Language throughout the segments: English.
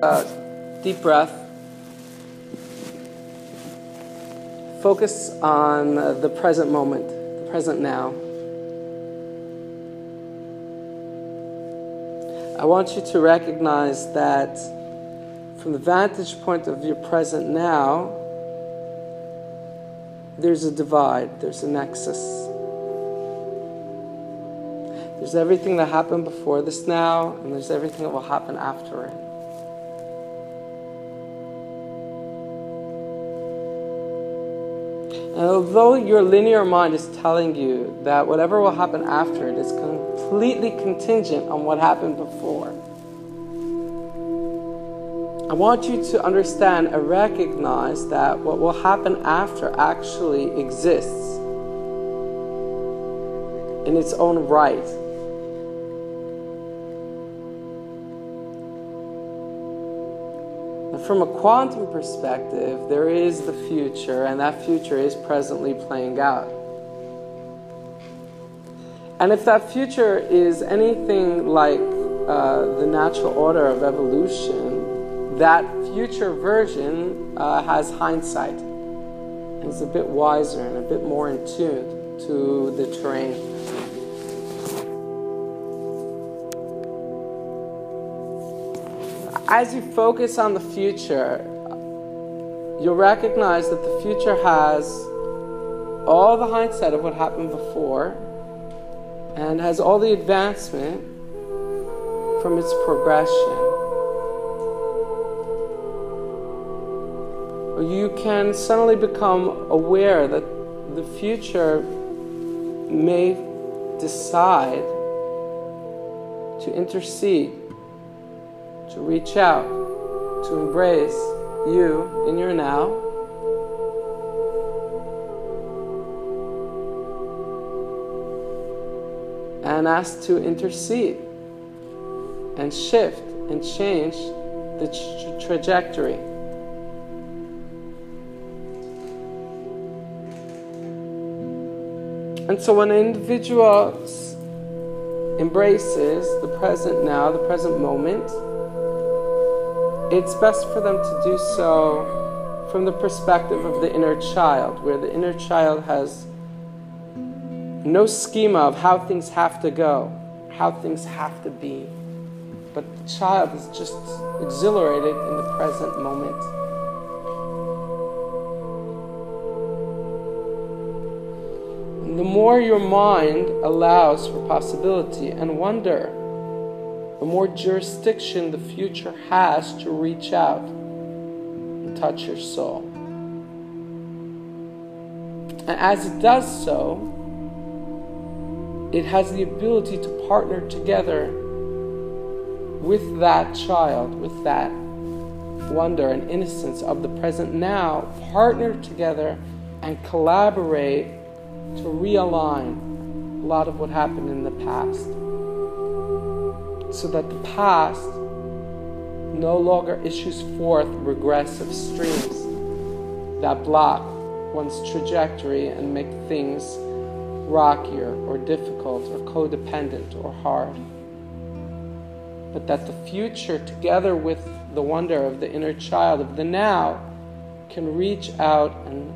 Deep breath. Focus on the present moment, the present now. I want you to recognize that from the vantage point of your present now, there's a divide, there's a nexus. There's everything that happened before this now, and there's everything that will happen after it. And although your linear mind is telling you that whatever will happen after it is completely contingent on what happened before, I want you to understand and recognize that what will happen after actually exists in its own right. From a quantum perspective, there is the future, and that future is presently playing out. And if that future is anything like the natural order of evolution, that future version has hindsight and is a bit wiser and a bit more in tune to the terrain. As you focus on the future, you'll recognize that the future has all the hindsight of what happened before and has all the advancement from its progression. You can suddenly become aware that the future may decide to intercede, to reach out, to embrace you in your now. And ask to intercede and shift and change the trajectory. And so when an individual embraces the present now, the present moment, it's best for them to do so from the perspective of the inner child, where the inner child has no schema of how things have to go, how things have to be. But the child is just exhilarated in the present moment. And the more your mind allows for possibility and wonder, the more jurisdiction the future has to reach out and touch your soul. And as it does so, it has the ability to partner together with that child, with that wonder and innocence of the present now, partner together and collaborate to realign a lot of what happened in the past, so that the past no longer issues forth regressive streams that block one's trajectory and make things rockier or difficult or codependent or hard. But that the future, together with the wonder of the inner child of the now, can reach out and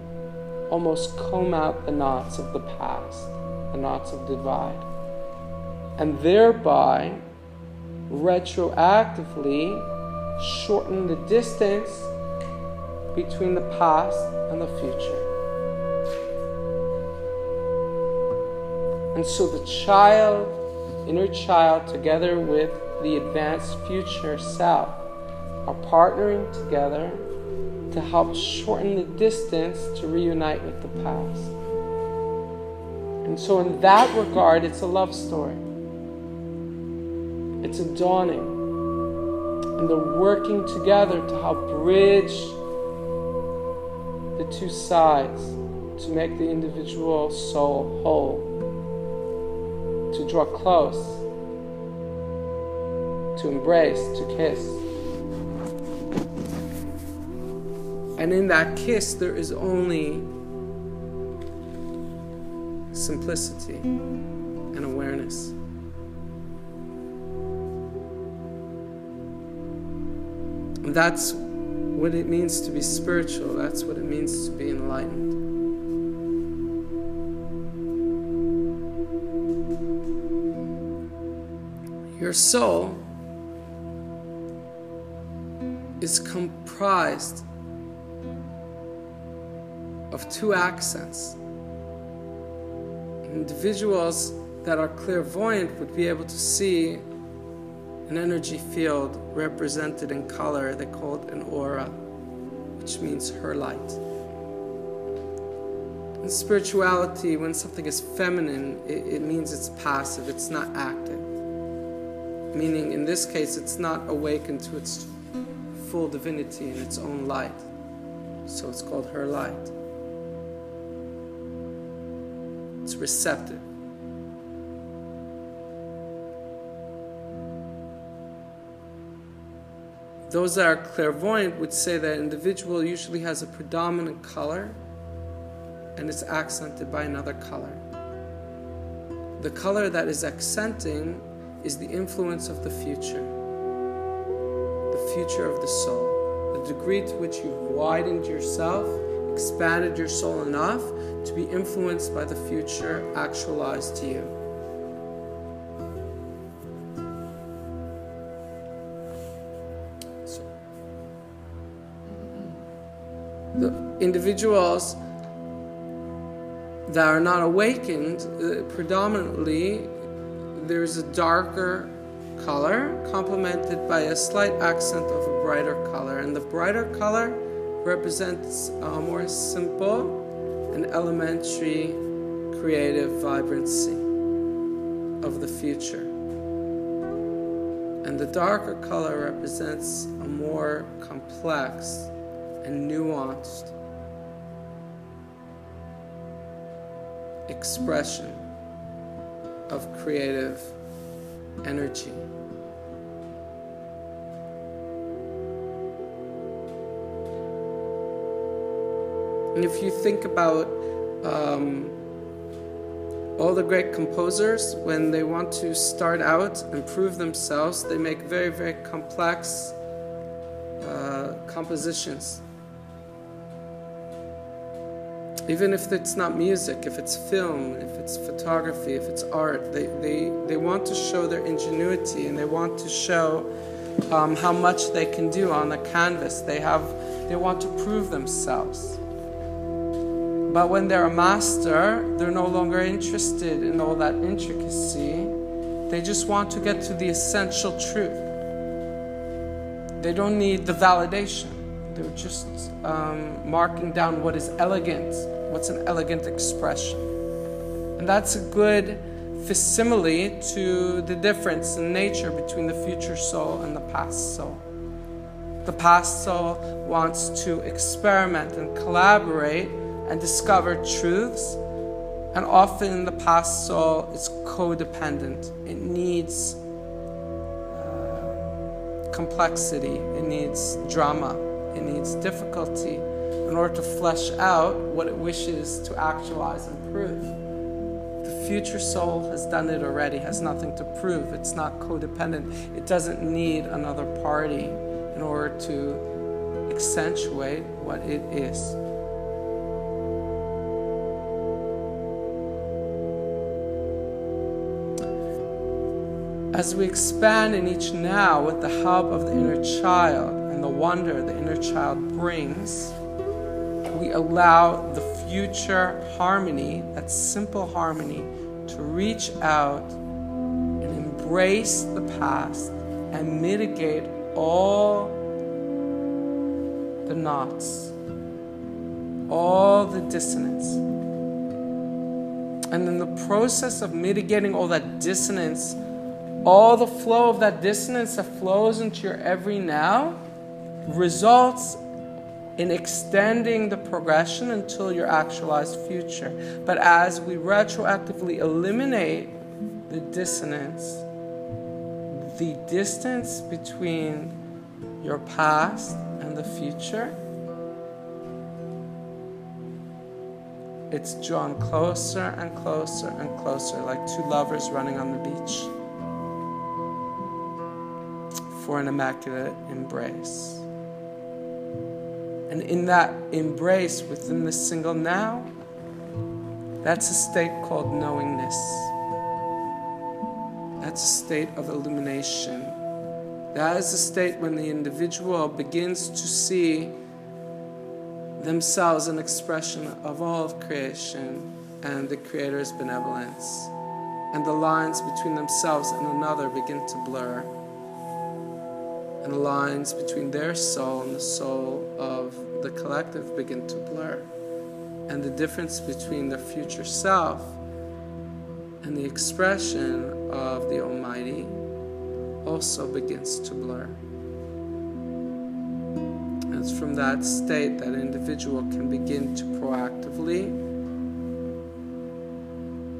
almost comb out the knots of the past, the knots of divide, and thereby retroactively shorten the distance between the past and the future. And so the child, inner child, together with the advanced future self, are partnering together to help shorten the distance to reunite with the past. And so in that regard, it's a love story. It's a dawning, and they're working together to help bridge the two sides to make the individual soul whole, to draw close, to embrace, to kiss. And in that kiss, there is only simplicity and awareness. And that's what it means to be spiritual. That's what it means to be enlightened. Your soul is comprised of two accents. Individuals that are clairvoyant would be able to see an energy field represented in color. They call it an aura, which means her light. In spirituality, when something is feminine, it means it's passive, it's not active. Meaning, in this case, it's not awakened to its full divinity in its own light. So it's called her light. It's receptive. Those that are clairvoyant would say that an individual usually has a predominant color and it's accented by another color. The color that is accenting is the influence of the future of the soul, the degree to which you've widened yourself, expanded your soul enough to be influenced by the future actualized to you. The individuals that are not awakened, predominantly there's a darker color complemented by a slight accent of a brighter color, and the brighter color represents a more simple and elementary creative vibrancy of the future, and the darker color represents a more complex and nuanced expression of creative energy. And if you think about all the great composers, when they want to start out and prove themselves, they make very, very complex compositions. Even if it's not music, if it's film, if it's photography, if it's art, they want to show their ingenuity, and they want to show how much they can do on the canvas. They want to prove themselves. But when they're a master, they're no longer interested in all that intricacy. They just want to get to the essential truth. They don't need the validation. They're just marking down what is elegant, what's an elegant expression. And that's a good facsimile to the difference in nature between the future soul and the past soul. The past soul wants to experiment and collaborate and discover truths, and often the past soul is codependent. It needs complexity, it needs drama, it needs difficulty in order to flesh out what it wishes to actualize and prove. The future soul has done it already, has nothing to prove. It's not codependent. It doesn't need another party in order to accentuate what it is. As we expand in each now with the help of the inner child and the wonder the inner child brings, we allow the future harmony, that simple harmony, to reach out and embrace the past and mitigate all the knots, all the dissonance. And in the process of mitigating all that dissonance, all the flow of that dissonance that flows into your every now results in extending the progression until your actualized future. But as we retroactively eliminate the dissonance, the distance between your past and the future, it's drawn closer and closer and closer, like two lovers running on the beach for an immaculate embrace. And in that embrace within this single now, that's a state called knowingness. That's a state of illumination. That is a state when the individual begins to see themselves an expression of all of creation and the Creator's benevolence. And the lines between themselves and another begin to blur. And the lines between their soul and the soul of the collective begin to blur. And the difference between their future self and the expression of the Almighty also begins to blur. And it's from that state that an individual can begin to proactively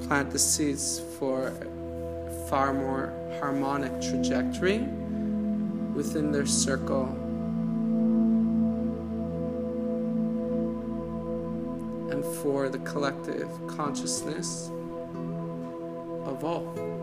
plant the seeds for a far more harmonic trajectory within their circle and for the collective consciousness of all.